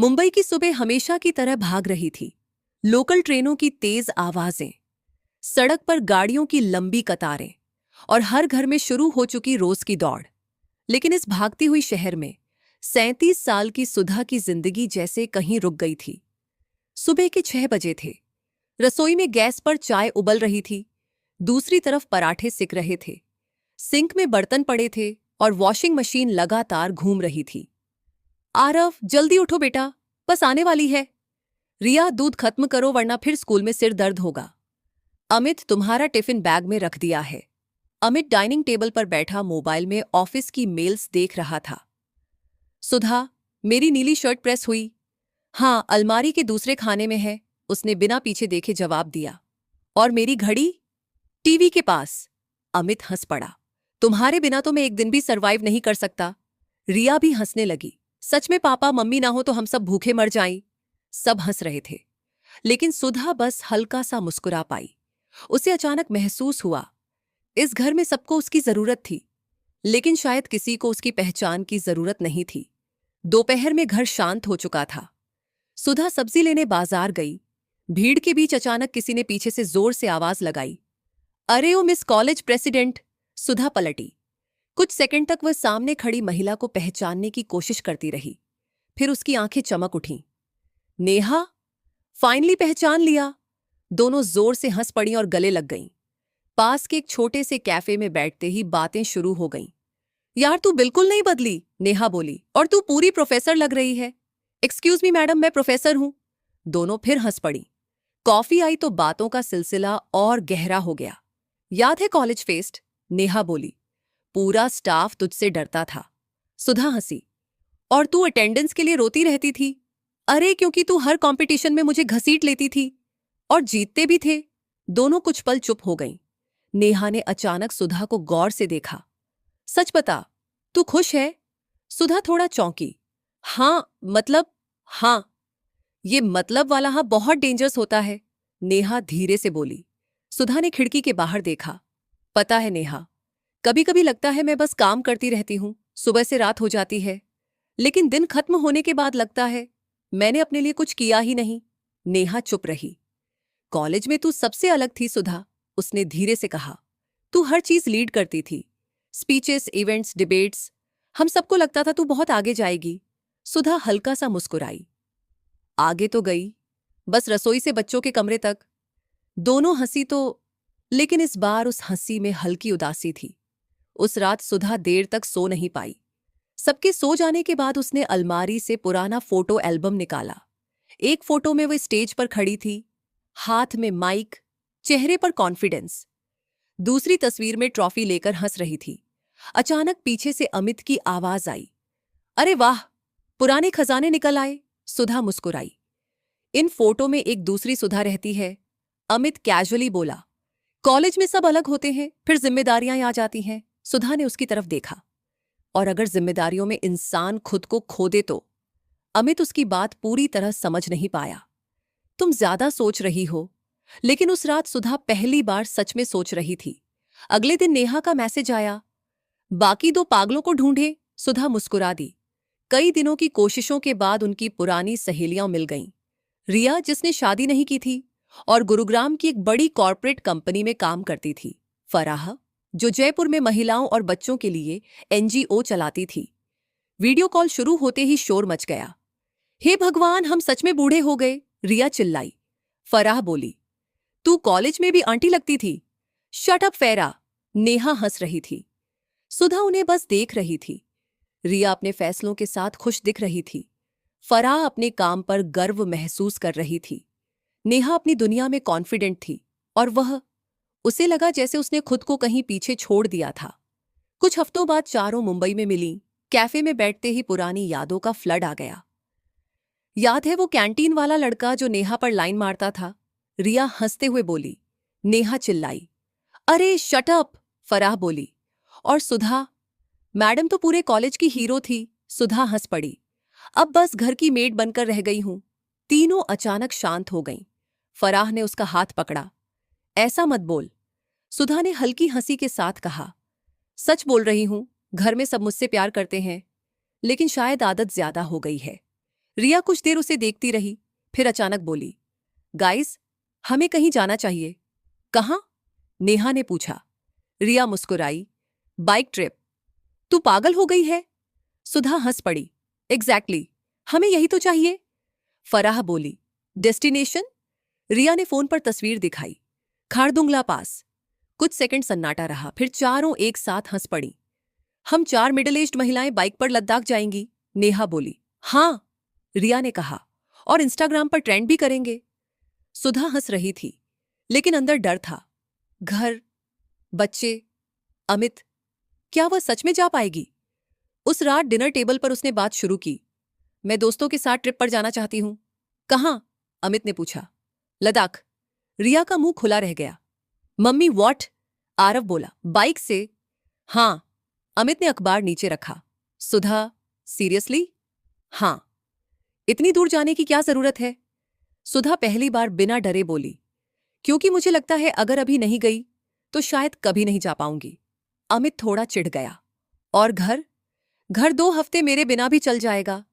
मुंबई की सुबह हमेशा की तरह भाग रही थी। लोकल ट्रेनों की तेज आवाजें, सड़क पर गाड़ियों की लंबी कतारें और हर घर में शुरू हो चुकी रोज की दौड़। लेकिन इस भागती हुई शहर में 37 साल की सुधा की जिंदगी जैसे कहीं रुक गई थी। सुबह के 6 बजे थे। रसोई में गैस पर चाय उबल रही थी। दूसरी तरफ पराठे सिक रहे थे। सिंक में बर्तन पड़े थे और वॉशिंग मशीन लगातार घूम रही थी। आरव, जल्दी उठो बेटा, बस आने वाली है। रिया, दूध खत्म करो वरना फिर स्कूल में सिर दर्द होगा। अमित, तुम्हारा टिफिन बैग में रख दिया है। अमित डाइनिंग टेबल पर बैठा मोबाइल में ऑफिस की मेल्स देख रहा था। सुधा, मेरी नीली शर्ट प्रेस हुई? हाँ, अलमारी के दूसरे खाने में है, उसने बिना पीछे देखे जवाब दिया। और मेरी घड़ी? टीवी के पास। अमित हंस पड़ा। तुम्हारे बिना तो मैं एक दिन भी सरवाइव नहीं कर सकता। रिया भी हंसने लगी। सच में पापा मम्मी ना हो तो हम सब भूखे मर जाएं। सब हंस रहे थे, लेकिन सुधा बस हल्का सा मुस्कुरा पाई। उसे अचानक महसूस हुआ, इस घर में सबको उसकी जरूरत थी, लेकिन शायद किसी को उसकी पहचान की जरूरत नहीं थी। दोपहर में घर शांत हो चुका था। सुधा सब्जी लेने बाजार गई। भीड़ के बीच अचानक किसी ने पीछे से जोर से आवाज लगाई, अरे ओ मिस कॉलेज प्रेसिडेंट। सुधा पलटी। कुछ सेकंड तक वह सामने खड़ी महिला को पहचानने की कोशिश करती रही। फिर उसकी आंखें चमक उठीं। नेहा, फाइनली पहचान लिया। दोनों जोर से हंस पड़ी और गले लग गईं। पास के एक छोटे से कैफे में बैठते ही बातें शुरू हो गईं। यार, तू बिल्कुल नहीं बदली, नेहा बोली, और तू पूरी प्रोफेसर लग रही है। एक्सक्यूज मी मैडम, मैं प्रोफेसर हूं। दोनों फिर हंस पड़ी। कॉफी आई तो बातों का सिलसिला और गहरा हो गया। याद है कॉलेज फेस्ट? नेहा बोली। पूरा स्टाफ तुझसे डरता था। सुधा हंसी। और तू अटेंडेंस के लिए रोती रहती थी? अरे क्योंकि तू हर कंपटीशन में मुझे घसीट लेती थी और जीतते भी थे। दोनों कुछ पल चुप हो गईं। नेहा ने अचानक सुधा को गौर से देखा। सच बता, तू खुश है? सुधा थोड़ा चौंकी। हाँ, मतलब, हाँ। ये मतलब वाला हाँ बहुत डेंजरस होता है, नेहा धीरे से बोली। सुधा ने खिड़की के बाहर देखा। पता है नेहा, कभी कभी लगता है मैं बस काम करती रहती हूं, सुबह से रात हो जाती है, लेकिन दिन खत्म होने के बाद लगता है मैंने अपने लिए कुछ किया ही नहीं। नेहा चुप रही। कॉलेज में तू सबसे अलग थी सुधा, उसने धीरे से कहा। तू हर चीज लीड करती थी, स्पीचेस, इवेंट्स, डिबेट्स। हम सबको लगता था तू बहुत आगे जाएगी। सुधा हल्का सा मुस्कुराई। आगे तो गई, बस रसोई से बच्चों के कमरे तक। दोनों हंसी तो, लेकिन इस बार उस हंसी में हल्की उदासी थी। उस रात सुधा देर तक सो नहीं पाई। सबके सो जाने के बाद उसने अलमारी से पुराना फोटो एल्बम निकाला। एक फोटो में वह स्टेज पर खड़ी थी, हाथ में माइक, चेहरे पर कॉन्फिडेंस। दूसरी तस्वीर में ट्रॉफी लेकर हंस रही थी। अचानक पीछे से अमित की आवाज आई, अरे वाह, पुराने खजाने निकल आए। सुधा मुस्कुराई। इन फोटो में एक दूसरी सुधा रहती है, अमित कैजुअली बोला। कॉलेज में सब अलग होते हैं, फिर जिम्मेदारियां आ जाती हैं। सुधा ने उसकी तरफ देखा। और अगर जिम्मेदारियों में इंसान खुद को खो दे तो? अमित उसकी बात पूरी तरह समझ नहीं पाया। तुम ज्यादा सोच रही हो। लेकिन उस रात सुधा पहली बार सच में सोच रही थी। अगले दिन नेहा का मैसेज आया, बाकी 2 पागलों को ढूंढे। सुधा मुस्कुरा दी। कई दिनों की कोशिशों के बाद उनकी पुरानी सहेलियां मिल गईं। रिया, जिसने शादी नहीं की थी और गुरुग्राम की एक बड़ी कॉर्पोरेट कंपनी में काम करती थी। फराह, जो जयपुर में महिलाओं और बच्चों के लिए एनजीओ चलाती थी। वीडियो कॉल शुरू होते ही शोर मच गया। हे भगवान, हम सच में बूढ़े हो गए, रिया चिल्लाई। फराह बोली, तू कॉलेज में भी आंटी लगती थी। शट अप फेरा, नेहा हंस रही थी। सुधा उन्हें बस देख रही थी। रिया अपने फैसलों के साथ खुश दिख रही थी। फराह अपने काम पर गर्व महसूस कर रही थी। नेहा अपनी दुनिया में कॉन्फिडेंट थी और वह, उसे लगा जैसे उसने खुद को कहीं पीछे छोड़ दिया था। कुछ हफ्तों बाद चारों मुंबई में मिली। कैफे में बैठते ही पुरानी यादों का फ्लड आ गया। याद है वो कैंटीन वाला लड़का जो नेहा पर लाइन मारता था? रिया हंसते हुए बोली। नेहा चिल्लाई, अरे शट अप, फराह बोली। और सुधा, मैडम तो पूरे कॉलेज की हीरो थी। सुधा हंस पड़ी। अब बस घर की मेड बनकर रह गई हूं। तीनों अचानक शांत हो गईं। फराह ने उसका हाथ पकड़ा। ऐसा मत बोल, सुधा ने हल्की हंसी के साथ कहा। सच बोल रही हूं, घर में सब मुझसे प्यार करते हैं, लेकिन शायद आदत ज्यादा हो गई है। रिया कुछ देर उसे देखती रही, फिर अचानक बोली, गाइस, हमें कहीं जाना चाहिए। कहाँ? नेहा ने पूछा। रिया मुस्कुराई, बाइक ट्रिप। तू पागल हो गई है? सुधा हंस पड़ी। एग्जैक्टली, हमें यही तो चाहिए। फराह बोली, डेस्टिनेशन? रिया ने फोन पर तस्वीर दिखाई। खारदुंगला पास। कुछ सेकंड सन्नाटा रहा, फिर चारों एक साथ हंस पड़ी। हम 4 मिडिल एज्ड महिलाएं बाइक पर लद्दाख जाएंगी, नेहा बोली। हाँ, रिया ने कहा, और इंस्टाग्राम पर ट्रेंड भी करेंगे। सुधा हंस रही थी, लेकिन अंदर डर था। घर, बच्चे, अमित, क्या वह सच में जा पाएगी? उस रात डिनर टेबल पर उसने बात शुरू की। मैं दोस्तों के साथ ट्रिप पर जाना चाहती हूं। कहाँ? अमित ने पूछा। लद्दाख। रिया का मुंह खुला रह गया। Mummy what? आरव बोला, बाइक से? हाँ। अमित ने अखबार नीचे रखा। सुधा, सीरियसली? हाँ। इतनी दूर जाने की क्या जरूरत है? सुधा पहली बार बिना डरे बोली, क्योंकि मुझे लगता है अगर अभी नहीं गई तो शायद कभी नहीं जा पाऊंगी। अमित थोड़ा चिढ़ गया। और घर? घर 2 हफ्ते मेरे बिना भी चल जाएगा।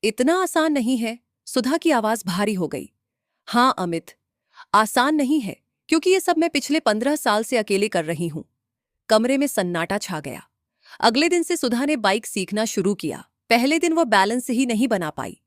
इतना आसान नहीं है। सुधा की आवाज भारी हो गई। हाँ अमित, आसान नहीं है, क्योंकि ये सब मैं पिछले 15 साल से अकेले कर रही हूं। कमरे में सन्नाटा छा गया। अगले दिन से सुधा ने बाइक सीखना शुरू किया। पहले दिन वह बैलेंस ही नहीं बना पाई।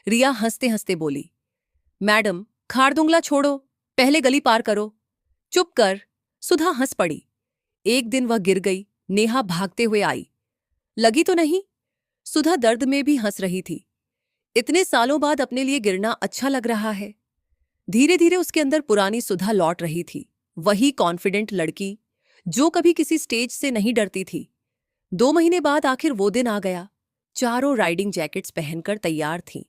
रिया हंसते हंसते बोली, मैडम, खारदुंगला छोड़ो, पहले गली पार करो। चुप कर। सुधा हंस पड़ी। एक दिन वह गिर गई। नेहा भागते हुए आई। लगी तो नहीं? सुधा दर्द में भी हंस रही थी। इतने सालों बाद अपने लिए गिरना अच्छा लग रहा है। धीरे धीरे उसके अंदर पुरानी सुधा लौट रही थी, वही कॉन्फिडेंट लड़की जो कभी किसी स्टेज से नहीं डरती थी। 2 महीने बाद आखिर वो दिन आ गया। चारों राइडिंग जैकेट्स पहनकर तैयार थीं।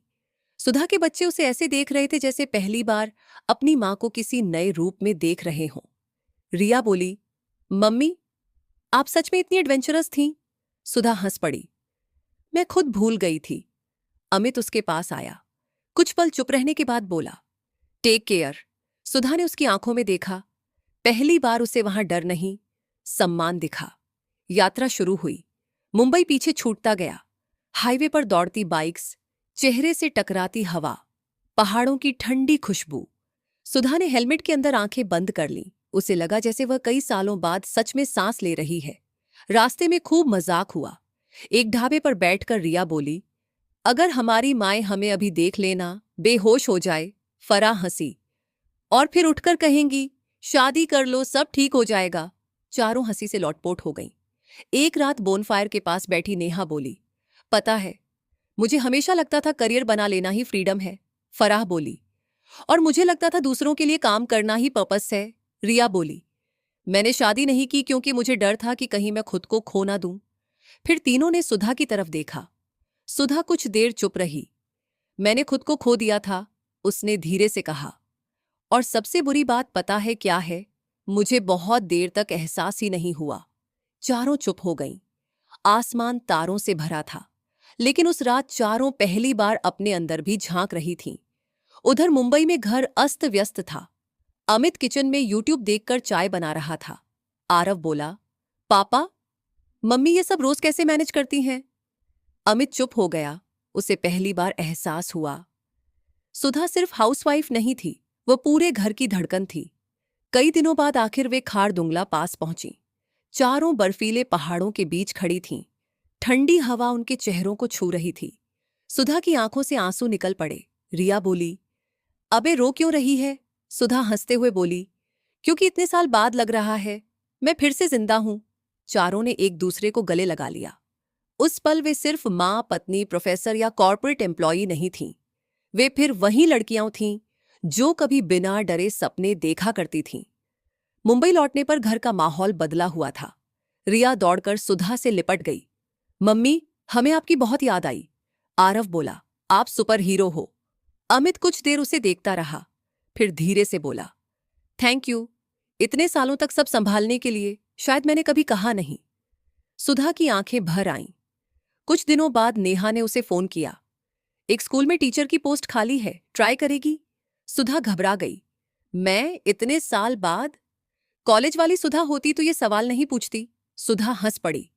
सुधा के बच्चे उसे ऐसे देख रहे थे जैसे पहली बार अपनी मां को किसी नए रूप में देख रहे हों। रिया बोली, मम्मी, आप सच में इतनी एडवेंचरस थीं? सुधा हंस पड़ी। मैं खुद भूल गई थी। अमित उसके पास आया। कुछ पल चुप रहने के बाद बोला, टेक केयर। सुधा ने उसकी आंखों में देखा। पहली बार उसे वहां डर नहीं, सम्मान दिखा। यात्रा शुरू हुई। मुंबई पीछे छूटता गया। हाईवे पर दौड़ती बाइक्स, चेहरे से टकराती हवा, पहाड़ों की ठंडी खुशबू। सुधा ने हेलमेट के अंदर आंखें बंद कर लीं। उसे लगा जैसे वह कई सालों बाद सच में सांस ले रही है। रास्ते में खूब मजाक हुआ। एक ढाबे पर बैठकर रिया बोली, अगर हमारी माएं हमें अभी देख लेना, बेहोश हो जाए। फराह हंसी। और फिर उठकर कहेंगी, शादी कर लो, सब ठीक हो जाएगा। चारों हंसी से लौटपोट हो गईं। एक रात बोनफायर के पास बैठी नेहा बोली, पता है, मुझे हमेशा लगता था करियर बना लेना ही फ्रीडम है। फराह बोली, और मुझे लगता था दूसरों के लिए काम करना ही पर्पस है। रिया बोली, मैंने शादी नहीं की क्योंकि मुझे डर था कि कहीं मैं खुद को खो ना दूं। फिर तीनों ने सुधा की तरफ देखा। सुधा कुछ देर चुप रही। मैंने खुद को खो दिया था, उसने धीरे से कहा। और सबसे बुरी बात पता है क्या है? मुझे बहुत देर तक एहसास ही नहीं हुआ। चारों चुप हो गईं। आसमान तारों से भरा था, लेकिन उस रात चारों पहली बार अपने अंदर भी झांक रही थीं। उधर मुंबई में घर अस्त व्यस्त था। अमित किचन में यूट्यूब देखकर चाय बना रहा था। आरव बोला, पापा, मम्मी ये सब रोज कैसे मैनेज करती हैं? अमित चुप हो गया। उसे पहली बार एहसास हुआ, सुधा सिर्फ हाउसवाइफ नहीं थी, वह पूरे घर की धड़कन थी। कई दिनों बाद आखिर वे खारदुंगला पास पहुंची। चारों बर्फीले पहाड़ों के बीच खड़ी थीं। ठंडी हवा उनके चेहरों को छू रही थी। सुधा की आंखों से आंसू निकल पड़े। रिया बोली, अबे रो क्यों रही है? सुधा हंसते हुए बोली, क्योंकि इतने साल बाद लग रहा है मैं फिर से जिंदा हूं। चारों ने एक दूसरे को गले लगा लिया। उस पल वे सिर्फ मां, पत्नी, प्रोफेसर या कॉर्पोरेट एम्प्लॉई नहीं थीं। वे फिर वही लड़कियां थीं जो कभी बिना डरे सपने देखा करती थीं। मुंबई लौटने पर घर का माहौल बदला हुआ था। रिया दौड़कर सुधा से लिपट गई। मम्मी, हमें आपकी बहुत याद आई। आरव बोला, आप सुपर हीरो हो। अमित कुछ देर उसे देखता रहा, फिर धीरे से बोला, थैंक यू। इतने सालों तक सब संभालने के लिए शायद मैंने कभी कहा नहीं। सुधा की आंखें भर आईं। कुछ दिनों बाद नेहा ने उसे फोन किया, एक स्कूल में टीचर की पोस्ट खाली है, ट्राई करेगी? सुधा घबरा गई। मैं इतने साल बाद? कॉलेज वाली सुधा होती तो ये सवाल नहीं पूछती। सुधा हंस पड़ी।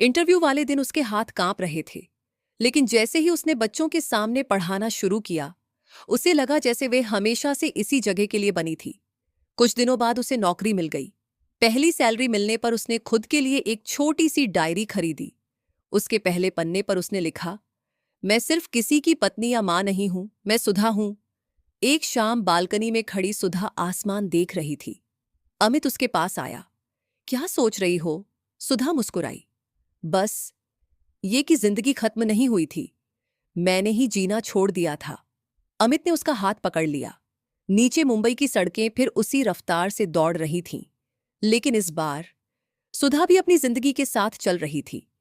इंटरव्यू वाले दिन उसके हाथ कांप रहे थे, लेकिन जैसे ही उसने बच्चों के सामने पढ़ाना शुरू किया, उसे लगा जैसे वे हमेशा से इसी जगह के लिए बनी थी। कुछ दिनों बाद उसे नौकरी मिल गई। पहली सैलरी मिलने पर उसने खुद के लिए एक छोटी सी डायरी खरीदी। उसके पहले पन्ने पर उसने लिखा, मैं सिर्फ किसी की पत्नी या मां नहीं हूं, मैं सुधा हूं। एक शाम बालकनी में खड़ी सुधा आसमान देख रही थी। अमित उसके पास आया। क्या सोच रही हो? सुधा मुस्कुराई। बस ये कि जिंदगी खत्म नहीं हुई थी, मैंने ही जीना छोड़ दिया था। अमित ने उसका हाथ पकड़ लिया। नीचे मुंबई की सड़कें फिर उसी रफ्तार से दौड़ रही थीं, लेकिन इस बार सुधा भी अपनी जिंदगी के साथ चल रही थी।